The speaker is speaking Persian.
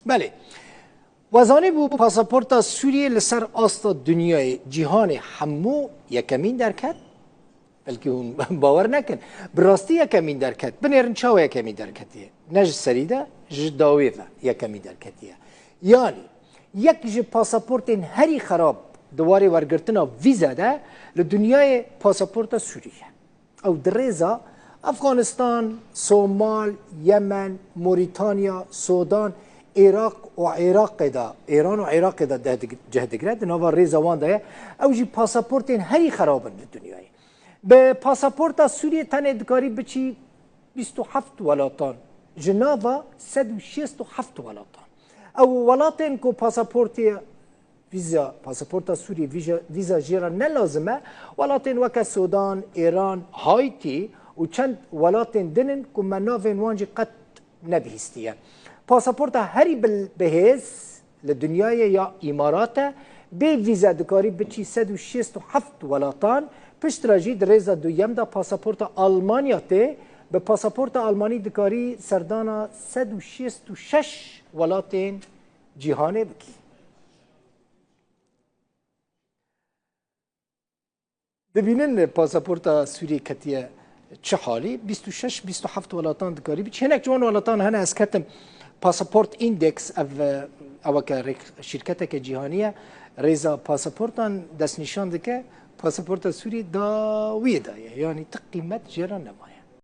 بله وزانی بو پاسپورت سوریه لسر آستا دنیای جهان همو یکمین درکت بلکه اون باور نکن براستی یکمین درکت بنیرن چاو یکمین درکتیه نج سریده جداوی یکمین درکتیه یعنی یک جه پاسپورت هری خراب دواری ورگرتنا ویزا ده لدنیای پاسپورت سوریه او درزا افغانستان، صومال، یمن، موریتانیا، سودان، عراق و عراق دا ایران و عراق دا جهدگرد نوا ریزا وان ده او جی پاسپورت هری خرابن لدنیای به پاسپورت سوریه تنه دکاری بچی 27 ولاتان جناوا 167 ولاتان او ولاتن کو پاسپورت ویزا پاسپورت سوریه ویزا جیرا نلازمه ولاتن وک سودان ایران هایتی و چند ولاتن دنن که منافن وانجی قد نبهستیه پاسپورت هری بهز لدنیای یا امارات به ویزا دکاری بچی 167 ولاتان پشت راجی درزا دویم دا پاسپورت آلمانیا ته به پاسپورت آلمانی دکاری سردانا 166 ولاتن جهانه بکی دبینن پاسپورت سوریه کتیه چه حالی 26 27 ولاتان دکاری بچ هنک جوان ولاتان هنه از کتم پاسپورت ایندکس او که شرکت که جهانیه ریزا پاسپورتان دست نشان دکه پاسپورت سوریه داویه دایه یعنی تا قیمت جرا نمایه